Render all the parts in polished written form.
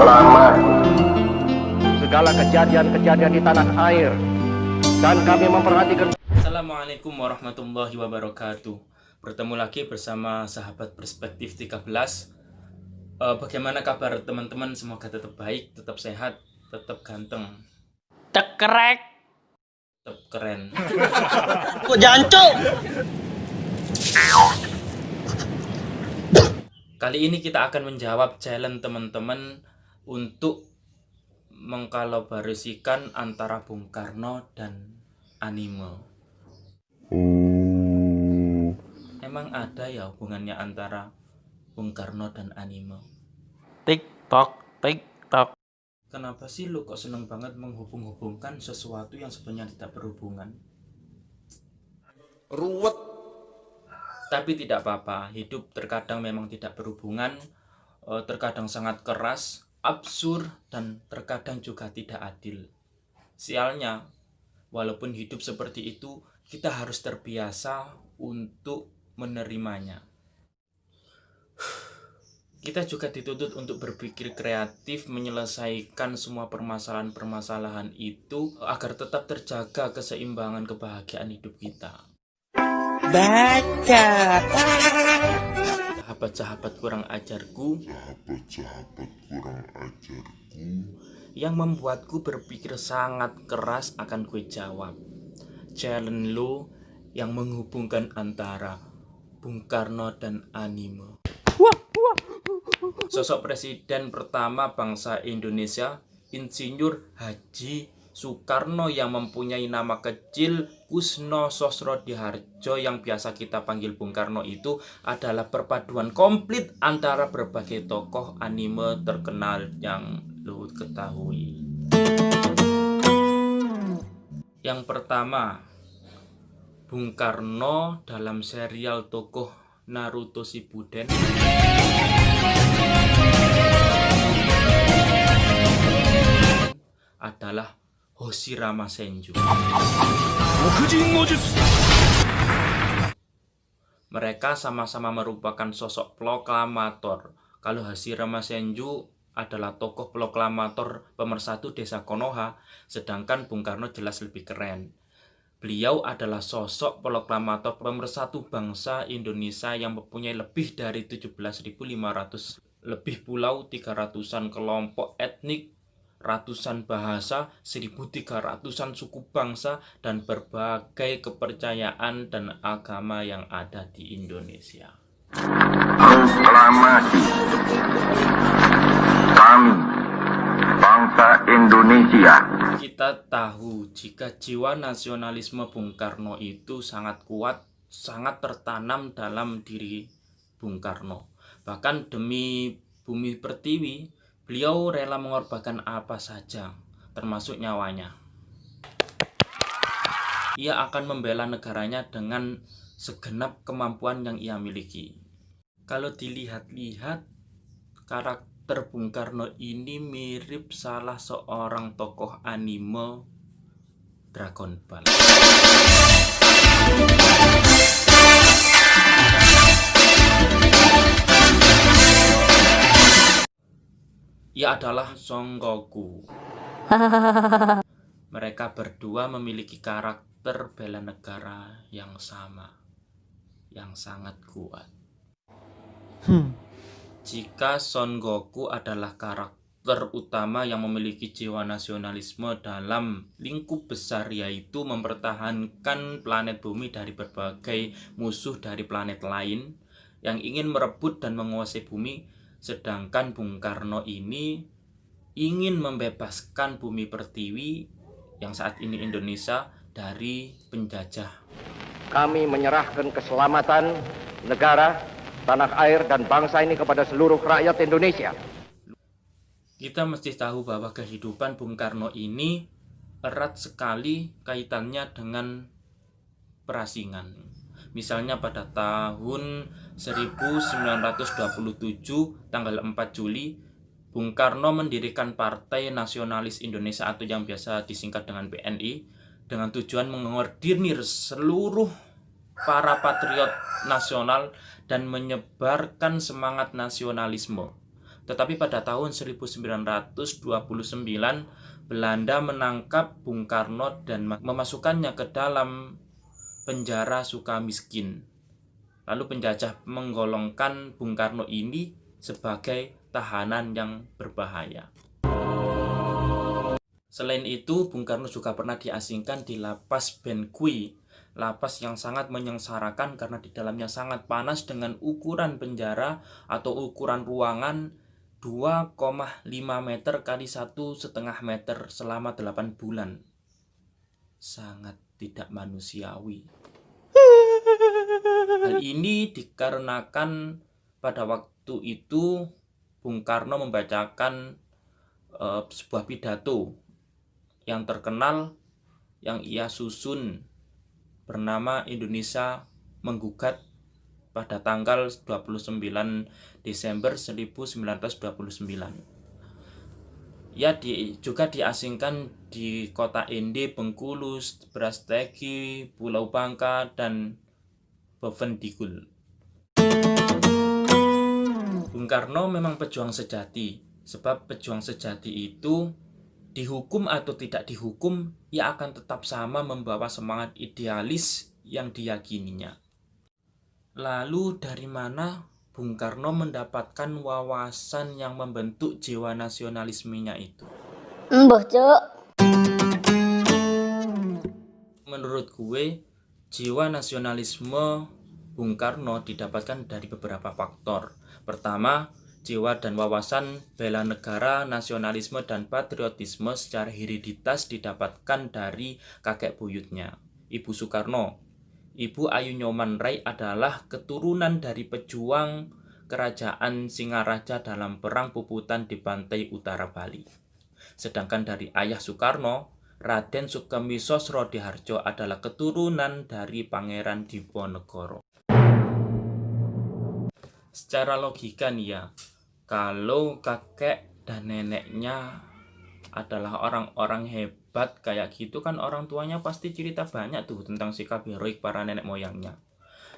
selama segala kejadian-kejadian di tanah air, dan kami memperhatikan. Assalamualaikum warahmatullahi wabarakatuh. Bertemu lagi bersama sahabat perspektif 13. Bagaimana kabar teman-teman? Semoga tetap baik, tetap sehat, tetap ganteng, cekrek, tetap keren. kok jancuk. Kali ini kita akan menjawab challenge teman-teman untuk mengkolaborasikan antara Bung Karno dan anime. Emang ada ya hubungannya antara Bung Karno dan anime? TikTok. Kenapa sih lu kok seneng banget menghubung-hubungkan sesuatu yang sebenarnya tidak berhubungan? Ruwet. Tapi tidak apa-apa, hidup terkadang memang tidak berhubungan, terkadang sangat keras, absurd, dan terkadang juga tidak adil. Sialnya, walaupun hidup seperti itu, kita harus terbiasa untuk menerimanya. Kita juga dituntut untuk berpikir kreatif, menyelesaikan semua permasalahan-permasalahan itu agar tetap terjaga keseimbangan kebahagiaan hidup kita. Baca. Sahabat-sahabat kurang ajarku yang membuatku berpikir sangat keras akan gue jawab. Challenge lo yang menghubungkan antara Bung Karno dan anime. Sosok presiden pertama bangsa Indonesia, Insinyur Haji Soekarno, yang mempunyai nama kecil Kusno Sosrodihardjo yang biasa kita panggil Bung Karno, itu adalah perpaduan komplit antara berbagai tokoh anime terkenal yang lu ketahui. Yang pertama, Bung Karno dalam serial tokoh Naruto Shippuden adalah Hoshirama Senju. Mereka sama-sama merupakan sosok proklamator. Kalau Hoshirama Senju adalah tokoh proklamator pemersatu desa Konoha, sedangkan Bung Karno jelas lebih keren. Beliau adalah sosok proklamator pemersatu bangsa Indonesia yang mempunyai lebih dari 17.500 lebih pulau, 300-an kelompok etnik, ratusan bahasa, 1.300-an suku bangsa, dan berbagai kepercayaan dan agama yang ada di Indonesia. Proklamasi kami, bangsa Indonesia. Kita tahu jika jiwa nasionalisme Bung Karno itu sangat kuat, sangat tertanam dalam diri Bung Karno. Bahkan demi bumi pertiwi, beliau rela mengorbankan apa saja, termasuk nyawanya. Ia akan membela negaranya dengan segenap kemampuan yang ia miliki. Kalau dilihat-lihat, karakter Bung Karno ini mirip salah seorang tokoh anime Dragon Ball. Ia adalah Son Goku. Mereka berdua memiliki karakter bela negara yang sama, yang sangat kuat. Jika Son Goku adalah karakter utama yang memiliki jiwa nasionalisme dalam lingkup besar, yaitu mempertahankan planet bumi dari berbagai musuh dari planet lain yang ingin merebut dan menguasai bumi, sedangkan Bung Karno ini ingin membebaskan bumi pertiwi yang saat ini Indonesia dari penjajah. Kami menyerahkan keselamatan negara, tanah air, dan bangsa ini kepada seluruh rakyat Indonesia. Kita mesti tahu bahwa kehidupan Bung Karno ini erat sekali kaitannya dengan perasingan. Misalnya pada tahun 1927 tanggal 4 Juli, Bung Karno mendirikan Partai Nasionalis Indonesia atau yang biasa disingkat dengan PNI, dengan tujuan mengordir seluruh para patriot nasional dan menyebarkan semangat nasionalisme. Tetapi pada tahun 1929, Belanda menangkap Bung Karno dan memasukkannya ke dalam penjara Sukamiskin. Lalu penjajah menggolongkan Bung Karno ini sebagai tahanan yang berbahaya. Selain itu, Bung Karno juga pernah diasingkan di lapas Bengkulu, lapas yang sangat menyengsarakan karena di dalamnya sangat panas dengan ukuran penjara atau ukuran ruangan 2,5 meter kali 1,5 meter selama 8 bulan. Sangat tidak manusiawi. Hal ini dikarenakan pada waktu itu Bung Karno membacakan sebuah pidato yang terkenal yang ia susun bernama Indonesia Menggugat pada tanggal 29 Desember 1929. Ia juga diasingkan di kota Ende, Bengkulu, Brastagi, Pulau Bangka, dan Bovendigul. Bung Karno memang pejuang sejati, sebab pejuang sejati itu dihukum atau tidak dihukum, ia akan tetap sama membawa semangat idealis yang diyakininya. Lalu dari mana Bung Karno mendapatkan wawasan yang membentuk jiwa nasionalismenya itu? Mbah, Cuk. Menurut gue, jiwa nasionalisme Bung Karno didapatkan dari beberapa faktor. Pertama, jiwa dan wawasan bela negara, nasionalisme, dan patriotisme secara hereditas didapatkan dari kakek buyutnya, Ibu Soekarno. Ibu Ayu Nyoman Rai adalah keturunan dari pejuang kerajaan Singaraja dalam perang Puputan di pantai utara Bali. Sedangkan dari ayah Soekarno, Raden Sukamisho Srodiharjo adalah keturunan dari Pangeran Diponegoro. Secara logika nih ya, kalau kakek dan neneknya adalah orang-orang hebat kayak gitu kan, orang tuanya pasti cerita banyak tuh tentang sikap heroik para nenek moyangnya.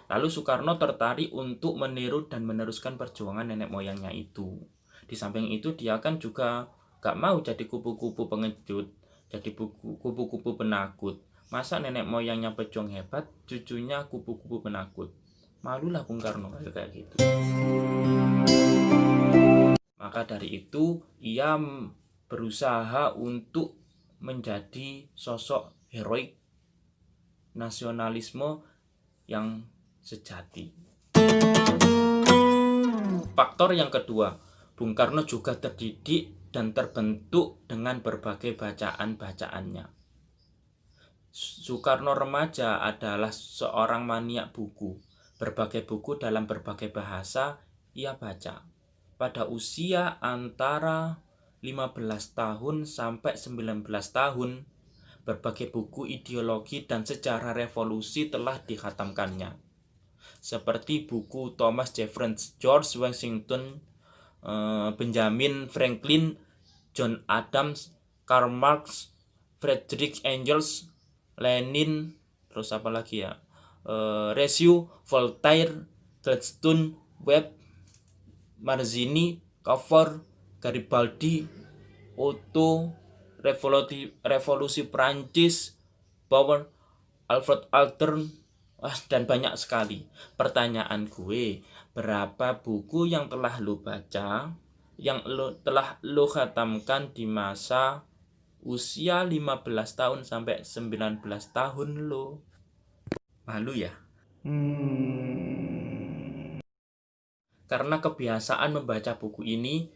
Lalu Soekarno tertarik untuk meniru dan meneruskan perjuangan nenek moyangnya itu. Di samping itu dia kan juga gak mau jadi kupu-kupu pengecut, jadi kupu-kupu penakut. Masa nenek moyangnya pejuang hebat, cucunya kupu-kupu penakut? Malulah Bung Karno kayak gitu. Maka dari itu ia berusaha untuk menjadi sosok heroik nasionalisme yang sejati. Faktor yang kedua, Bung Karno juga terdidik dan terbentuk dengan berbagai bacaan-bacaannya. Soekarno remaja adalah seorang maniak buku. Berbagai buku dalam berbagai bahasa ia baca. Pada usia antara 15 tahun sampai 19 tahun, berbagai buku ideologi dan sejarah revolusi telah dikhatamkannya. Seperti buku Thomas Jefferson, George Washington, Benjamin Franklin, John Adams, Karl Marx, Friedrich Engels, Lenin, terus apa lagi ya? Rousseau, Voltaire, Gladstone, Webb, Mazzini, Cavour, Garibaldi, Otto, Revolusi Prancis, Bauer, Alfred Alter, dan banyak sekali. Pertanyaan gue, berapa buku yang telah lo baca, yang telah lo khatamkan di masa usia 15 tahun sampai 19 tahun lo? Malu ya? Karena kebiasaan membaca buku ini,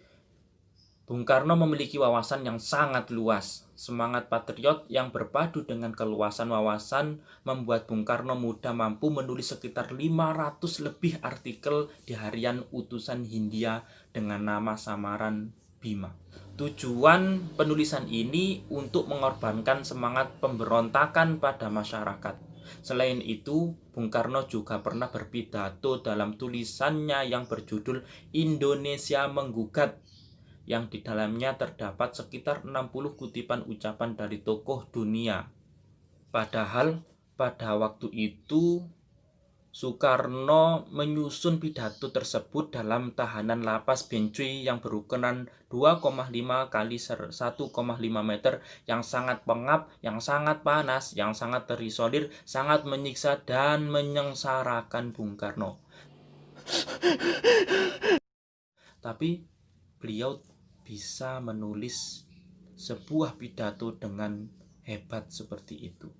Bung Karno memiliki wawasan yang sangat luas. Semangat patriot yang berpadu dengan keluasan wawasan membuat Bung Karno muda mampu menulis sekitar 500 lebih artikel di harian Utusan Hindia dengan nama samaran Bima. Tujuan penulisan ini untuk mengorbankan semangat pemberontakan pada masyarakat. Selain itu, Bung Karno juga pernah berpidato dalam tulisannya yang berjudul Indonesia Menggugat, yang di dalamnya terdapat sekitar 60 kutipan ucapan dari tokoh dunia. Padahal pada waktu itu Soekarno menyusun pidato tersebut dalam tahanan lapas Bencuy yang berukuran 2,5 kali 1,5 meter, yang sangat pengap, yang sangat panas, yang sangat terisolir, sangat menyiksa dan menyengsarakan Bung Karno. Tapi beliau bisa menulis sebuah pidato dengan hebat seperti itu.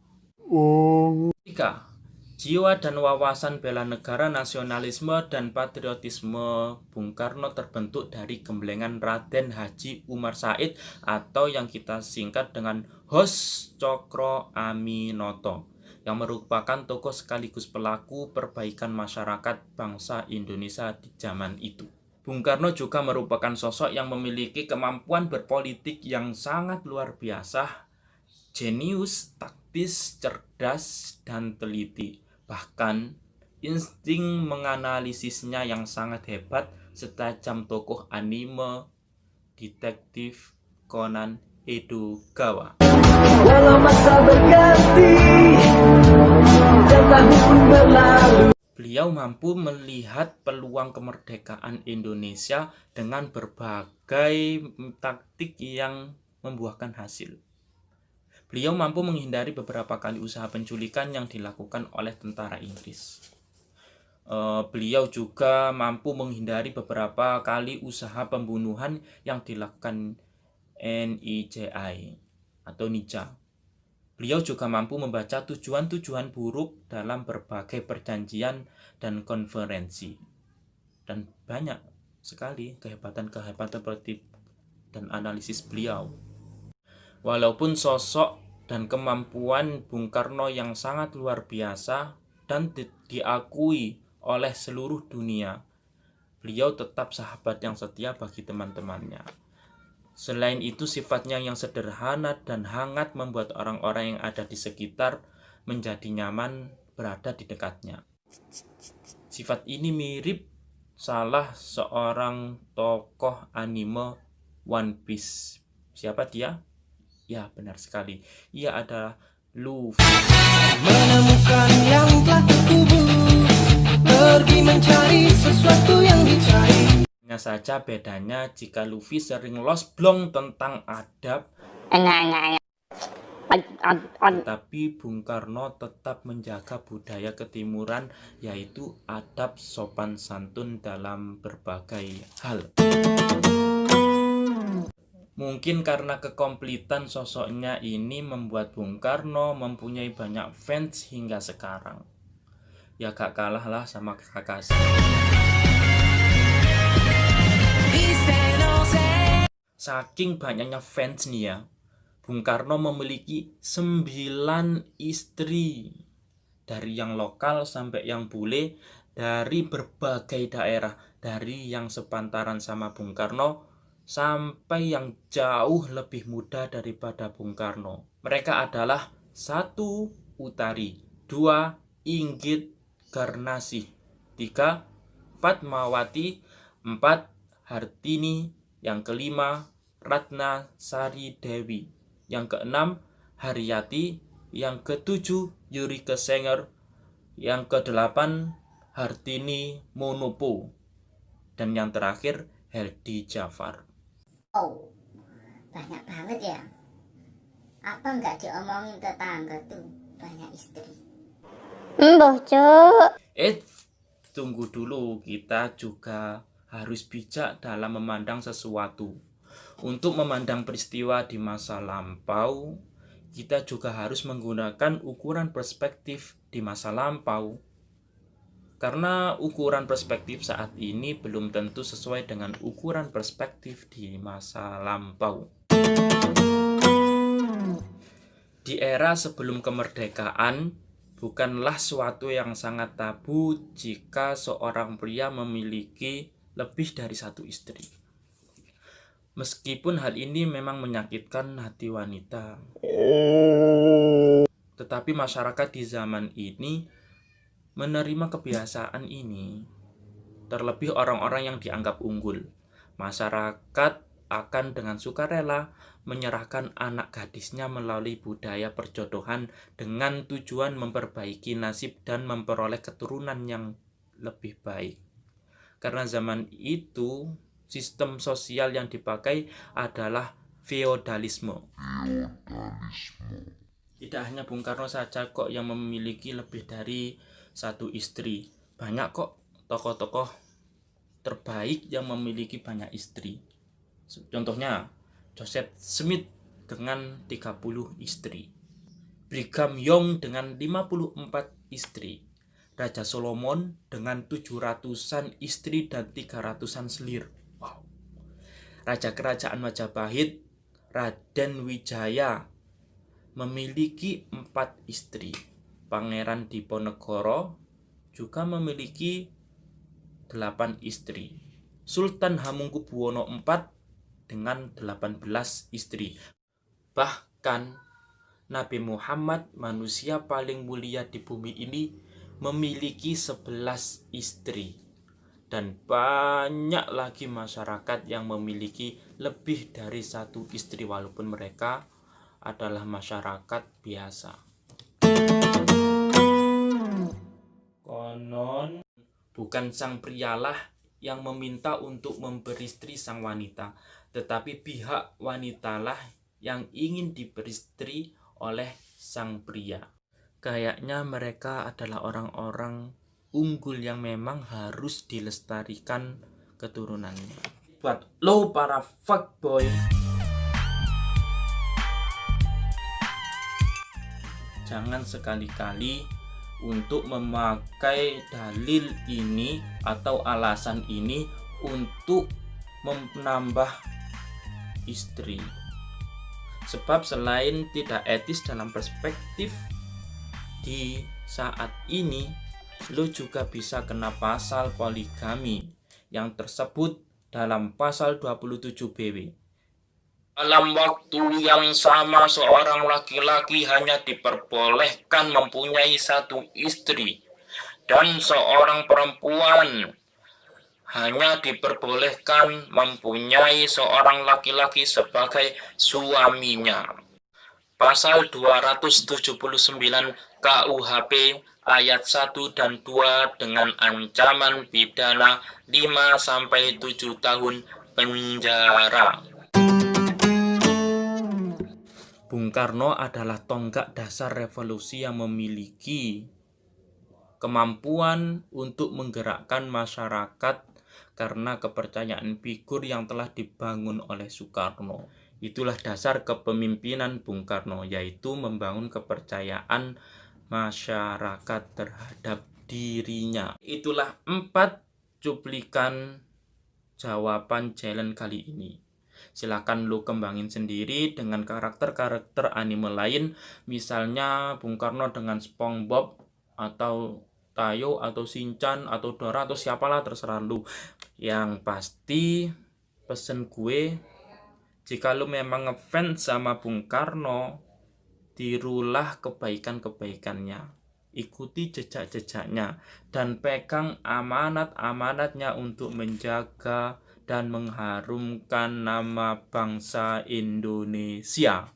Ketika jiwa dan wawasan bela negara, nasionalisme, dan patriotisme Bung Karno terbentuk dari gemblengan Raden Haji Umar Said atau yang kita singkat dengan Hos Cokro Aminoto, yang merupakan tokoh sekaligus pelaku perbaikan masyarakat bangsa Indonesia di zaman itu. Bung Karno juga merupakan sosok yang memiliki kemampuan berpolitik yang sangat luar biasa, jenius, taktis, cerdas, dan teliti. Bahkan insting menganalisisnya yang sangat hebat, setajam tokoh anime detektif Conan Edogawa. Walau masa berganti dan tahun pun berlalu. Beliau mampu melihat peluang kemerdekaan Indonesia dengan berbagai taktik yang membuahkan hasil. Beliau mampu menghindari beberapa kali usaha penculikan yang dilakukan oleh tentara Inggris. Beliau juga mampu menghindari beberapa kali usaha pembunuhan yang dilakukan NIJI atau NIJA. Beliau juga mampu membaca tujuan-tujuan buruk dalam berbagai perjanjian dan konferensi. Dan banyak sekali kehebatan-kehebatan politik dan analisis beliau. Walaupun sosok dan kemampuan Bung Karno yang sangat luar biasa dan diakui oleh seluruh dunia, beliau tetap sahabat yang setia bagi teman-temannya. Selain itu, sifatnya yang sederhana dan hangat membuat orang-orang yang ada di sekitar menjadi nyaman berada di dekatnya. Sifat ini mirip salah seorang tokoh anime One Piece. Siapa dia? Ya, benar sekali. Ia adalah Luffy. Menemukan yang telah terkubur, pergi mencari sesuatu yang dicari. Hanya saja bedanya jika Luffy sering losblong tentang adab, tetapi Bung Karno tetap menjaga budaya ketimuran, yaitu adab sopan santun dalam berbagai hal. Mungkin karena kekompletan sosoknya ini membuat Bung Karno mempunyai banyak fans hingga sekarang. Ya gak kalah lah sama Kakashi. Saking banyaknya fans nih ya, Bung Karno memiliki 9 istri. Dari yang lokal sampai yang bule, dari berbagai daerah, dari yang sepantaran sama Bung Karno sampai yang jauh lebih muda daripada Bung Karno. Mereka adalah 1. Utari, 2. Inggit Garnasih, 3. Fatmawati, 4. Hartini, yang kelima Ratna Sari Dewi, yang keenam Haryati, yang ketujuh Yurike Senger, yang kedelapan Hartini Monopo, dan yang terakhir Heldi Jafar. Oh, banyak banget ya. Apa nggak diomongin tetangga tuh banyak istri? Mbah, Cuk. Tunggu dulu, kita juga harus bijak dalam memandang sesuatu. Untuk memandang peristiwa di masa lampau, kita juga harus menggunakan ukuran perspektif di masa lampau. Karena ukuran perspektif saat ini belum tentu sesuai dengan ukuran perspektif di masa lampau. Di era sebelum kemerdekaan, bukanlah suatu yang sangat tabu jika seorang pria memiliki lebih dari 1 istri. Meskipun hal ini memang menyakitkan hati wanita, tetapi masyarakat di zaman ini menerima kebiasaan ini. Terlebih orang-orang yang dianggap unggul. Masyarakat akan dengan sukarela menyerahkan anak gadisnya melalui budaya perjodohan dengan tujuan memperbaiki nasib dan memperoleh keturunan yang lebih baik. Karena zaman itu sistem sosial yang dipakai adalah feodalisme. Tidak hanya Bung Karno saja kok yang memiliki lebih dari satu istri. Banyak kok tokoh-tokoh terbaik yang memiliki banyak istri. Contohnya Joseph Smith dengan 30 istri, Brigham Young dengan 54 istri, Raja Solomon dengan 700-an istri dan 300-an selir. Wow. Raja Kerajaan Majapahit, Raden Wijaya, memiliki 4 istri. Pangeran Diponegoro juga memiliki 8 istri. Sultan Hamengkubuwono IV dengan 18 istri. Bahkan Nabi Muhammad, manusia paling mulia di bumi ini, memiliki 11 istri. Dan banyak lagi masyarakat yang memiliki lebih dari satu istri walaupun mereka adalah masyarakat biasa. Konon bukan sang prialah yang meminta untuk memberi istri sang wanita, tetapi pihak wanitalah yang ingin diberi istri oleh sang pria. Kayaknya mereka adalah orang-orang unggul yang memang harus dilestarikan keturunannya. Buat lo para fuckboy, jangan sekali-kali untuk memakai dalil ini atau alasan ini untuk menambah istri. Sebab selain tidak etis dalam perspektif di saat ini, lo juga bisa kena pasal poligami yang tersebut dalam pasal 27 BW. Dalam waktu yang sama, seorang laki-laki hanya diperbolehkan mempunyai satu istri, dan seorang perempuan hanya diperbolehkan mempunyai seorang laki-laki sebagai suaminya. Pasal 279 KUHP ayat 1 dan 2 dengan ancaman pidana 5-7 tahun penjara. Bung Karno adalah tonggak dasar revolusi yang memiliki kemampuan untuk menggerakkan masyarakat karena kepercayaan figur yang telah dibangun oleh Soekarno. Itulah dasar kepemimpinan Bung Karno, yaitu membangun kepercayaan masyarakat terhadap dirinya. Itulah 4 cuplikan jawaban challenge kali ini. Silakan lu kembangin sendiri dengan karakter-karakter anime lain, misalnya Bung Karno dengan SpongeBob atau Tayo atau Shinchan atau Dora atau siapalah, terserah lu. Yang pasti pesen gue, jika lu memang ngefans sama Bung Karno, tirulah kebaikan-kebaikannya, ikuti jejak-jejaknya, dan pegang amanat-amanatnya untuk menjaga dan mengharumkan nama bangsa Indonesia.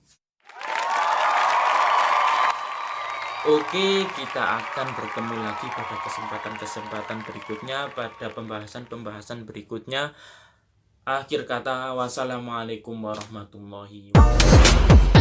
Oke, kita akan bertemu lagi pada kesempatan-kesempatan berikutnya, pada pembahasan-pembahasan berikutnya. Akhir kata, wassalamualaikum warahmatullahi wabarakatuh.